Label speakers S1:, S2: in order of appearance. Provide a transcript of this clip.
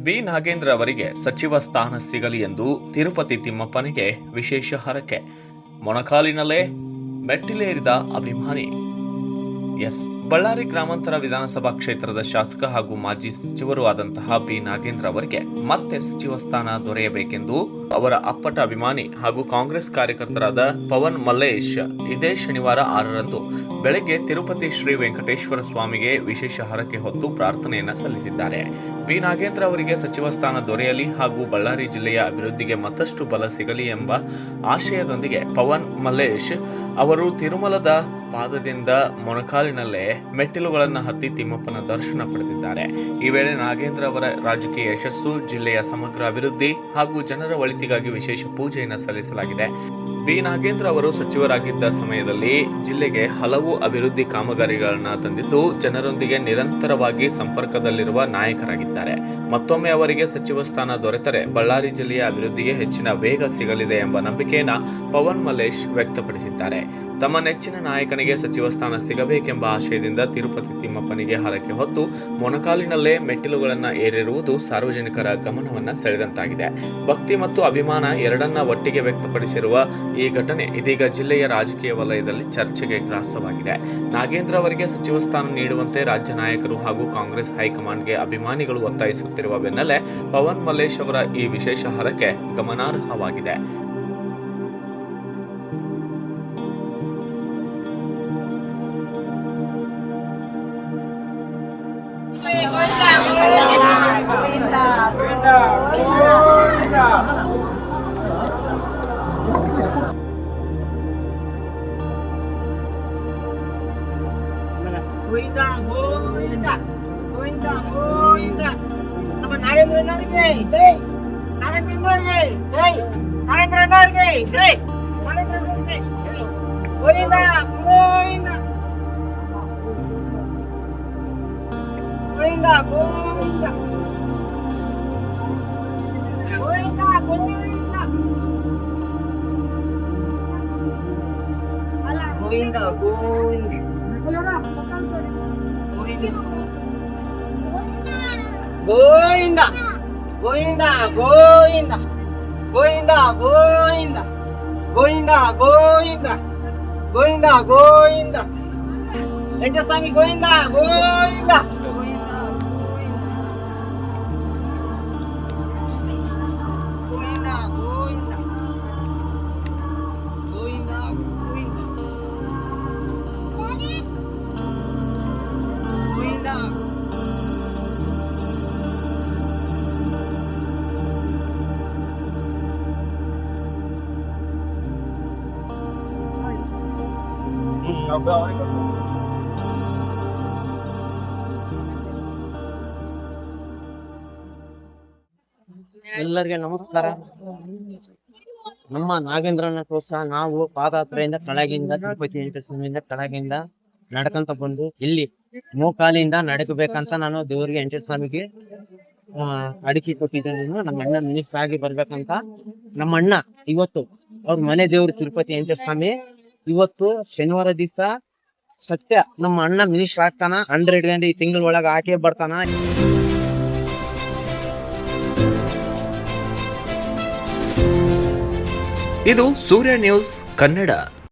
S1: B Nagendra ಅವರಿಗೆ ಸಚಿವ ಸ್ಥಾನ ಸಿಗಲಿ ಎಂದು ತಿರುಪತಿ ತಿಮ್ಮಪ್ಪನಿಗೆ ವಿಶೇಷ ಹರಕೆ. ಮೊಣಕಾಲಿನಲ್ಲೇ ಮೆಟ್ಟಿಲೇರಿದ ಅಭಿಮಾನಿ. ಬಳ್ಳಾರಿ ಗ್ರಾಮಾಂತರ ವಿಧಾನಸಭಾ ಕ್ಷೇತ್ರದ ಶಾಸಕ ಹಾಗೂ ಮಾಜಿ ಸಚಿವರೂ ಆದಂತಹ ಬಿ ನಾಗೇಂದ್ರ ಅವರಿಗೆ ಮತ್ತೆ ಸಚಿವ ಸ್ಥಾನ ದೊರೆಯಬೇಕೆಂದು ಅವರ ಅಪ್ಪಟ ಅಭಿಮಾನಿ ಹಾಗೂ ಕಾಂಗ್ರೆಸ್ ಕಾರ್ಯಕರ್ತರಾದ ಪವನ್ ಮಲ್ಲೇಶ್ ಇದೇ ಶನಿವಾರ 6ರಂದು ಬೆಳಗ್ಗೆ ತಿರುಪತಿ ಶ್ರೀ ವೆಂಕಟೇಶ್ವರ ಸ್ವಾಮಿಗೆ ವಿಶೇಷ ಹರಕೆ ಹೊತ್ತು ಪ್ರಾರ್ಥನೆಯನ್ನ ಸಲ್ಲಿಸಿದ್ದಾರೆ. ಬಿ ನಾಗೇಂದ್ರ ಅವರಿಗೆ ಸಚಿವ ಸ್ಥಾನ ದೊರೆಯಲಿ ಹಾಗೂ ಬಳ್ಳಾರಿ ಜಿಲ್ಲೆಯ ಅಭಿವೃದ್ಧಿಗೆ ಮತ್ತಷ್ಟು ಬಲ ಸಿಗಲಿ ಎಂಬ ಆಶಯದೊಂದಿಗೆ ಪವನ್ ಮಲ್ಲೇಶ್ ಅವರು ತಿರುಮಲದ ಪಾದದಿಂದ ಮೊಣಕಾಲಿನಲ್ಲೇ ಮೆಟ್ಟಿಲುಗಳನ್ನು ಹತ್ತಿ ತಿಮ್ಮಪ್ಪನ ದರ್ಶನ ಪಡೆದಿದ್ದಾರೆ. ಈ ವೇಳೆ ನಾಗೇಂದ್ರ ಅವರ ರಾಜಕೀಯ ಯಶಸ್ಸು, ಜಿಲ್ಲೆಯ ಸಮಗ್ರ ಅಭಿವೃದ್ಧಿ ಹಾಗೂ ಜನರ ಒಳಿತಿಗಾಗಿ ವಿಶೇಷ ಪೂಜೆಯನ್ನು ಸಲ್ಲಿಸಲಾಗಿದೆ. ಬಿ ನಾಗೇಂದ್ರ ಅವರು ಸಚಿವರಾಗಿದ್ದ ಸಮಯದಲ್ಲಿ ಜಿಲ್ಲೆಗೆ ಹಲವು ಅಭಿವೃದ್ಧಿ ಕಾಮಗಾರಿಗಳನ್ನು ತಂದಿದ್ದು ಜನರೊಂದಿಗೆ ನಿರಂತರವಾಗಿ ಸಂಪರ್ಕದಲ್ಲಿರುವ ನಾಯಕರಾಗಿದ್ದಾರೆ. ಮತ್ತೊಮ್ಮೆ ಅವರಿಗೆ ಸಚಿವ ಸ್ಥಾನ ದೊರೆತರೆ ಬಳ್ಳಾರಿ ಜಿಲ್ಲೆಯ ಅಭಿವೃದ್ಧಿಗೆ ಹೆಚ್ಚಿನ ವೇಗ ಸಿಗಲಿದೆ ಎಂಬ ನಂಬಿಕೆಯನ್ನು ಪವನ್ ಮಲ್ಲೇಶ್ ವ್ಯಕ್ತಪಡಿಸಿದ್ದಾರೆ. ತಮ್ಮ ನೆಚ್ಚಿನ ನಾಯಕನಿಗೆ ಸಚಿವ ಸ್ಥಾನ ಸಿಗಬೇಕೆಂಬ ಆಶಯದಿಂದ ತಿರುಪತಿ ತಿಮ್ಮಪ್ಪನಿಗೆ ಹರಕೆ ಹೊತ್ತು ಮೊಣಕಾಲಿನಲ್ಲೇ ಮೆಟ್ಟಿಲುಗಳನ್ನು ಏರಿರುವುದು ಸಾರ್ವಜನಿಕರ ಗಮನವನ್ನ ಸೆಳೆದಂತಾಗಿದೆ. ಭಕ್ತಿ ಮತ್ತು ಅಭಿಮಾನ ಎರಡನ್ನ ಒಟ್ಟಿಗೆ ವ್ಯಕ್ತಪಡಿಸಿರುವ ಈ ಘಟನೆ ಇದೀಗ ಜಿಲ್ಲೆಯ ರಾಜಕೀಯ ವಲಯದಲ್ಲಿ ಚರ್ಚೆಗೆ ಗ್ರಾಸವಾಗಿದೆ. ನಾಗೇಂದ್ರ ಅವರಿಗೆ ಸಚಿವ ಸ್ಥಾನ ನೀಡುವಂತೆ ರಾಜ್ಯ ನಾಯಕರು ಹಾಗೂ ಕಾಂಗ್ರೆಸ್ ಹೈಕಮಾಂಡ್ಗೆ ಅಭಿಮಾನಿಗಳು ಒತ್ತಾಯಿಸುತ್ತಿರುವ ಬೆನ್ನಲ್ಲೇ ಪವನ್ ಮಲ್ಲೇಶ್ ಅವರ ಈ ವಿಶೇಷ ಹರಕೆ ಗಮನಾರ್ಹವಾಗಿದೆ.
S2: ನಮ್ಮ ನಾಗೇಂದ್ರನವರಿಗೆ ಜೈ, ನಾಗೇಂದ್ರನವರಿಗೆ ಜೈ, ನಾಗೇಂದ್ರನವರಿಗೆ ಜೈ, ನಾಗೇಂದ್ರನವರಿಗೆ ಜೈ. ಗೋವಿಂದ ಗೋವಿಂದ ಗೋವಿಂದ ಗೋವಿಂದ ಗೋವಿಂದ ಗೋವಿಂದ ಗೋವಿಂದ ಗೋವಿಂದ ಗೋವಿಂದ ಗೋವಿಂದ ಗೋವಿಂದ ಗೋವಿಂದ ಗೋವಿಂದ ಗೋವಿಂದ ಗೋವಿಂದ ಗೋವಿಂದ ಗೋವಿಂದ ವೆಂಕಟಸ್ವಾಮಿ ಗೋವಿಂದ ಗೋವಿಂದ
S3: ಎಲ್ಲರಿಗೆ ನಮಸ್ಕಾರ. ನಮ್ಮ ನಾಗೇಂದ್ರನ ಪ್ರೋತ್ಸಾಹ ನಾವು ಪಾದಯಾತ್ರೆಯಿಂದ ಕೆಳಗಿಂದ ತಿರುಪತಿ ವೆಂಕಟೇಶ್ವರನಿಂದ ಕೆಳಗಿಂದ ನಡ್ಕಂತ ಬಂದು ಇಲ್ಲಿ ಮೋಕಾಲಿಂದ ನಡಕಬೇಕಂತ ನಾನು ದೇವರಿಗೆ ವೆಂಕಟೇಶ್ವರನಿಗೆ ಅಡಿಕೆ ಕೊಟ್ಟಿದ್ದೇನೆ. ನಮ್ಮ ಅಣ್ಣ ಮಿನಿಸ್ಟರ್ ಆಗಿ ಬರ್ಬೇಕಂತ. ನಮ್ಮ ಅಣ್ಣ ಇವತ್ತು ಅವ್ರ ಮನೆ ದೇವರು ತಿರುಪತಿ ವೆಂಕಟೇಶ್ವರ ಇವತ್ತು ಶನಿವಾರ ದಿವಸ ಸತ್ಯ ನಮ್ಮ ಅಣ್ಣ ಮಿನಿಸ್ಟರ್ ಆಗ್ತಾನ. 100 ಗಂಟೆ ಈ ತಿಂಗಳ ಒಳಗ ಆಕೆ ಬರ್ತಾನ.
S1: ಇದು ಸೂರ್ಯ ನ್ಯೂಸ್ ಕನ್ನಡ.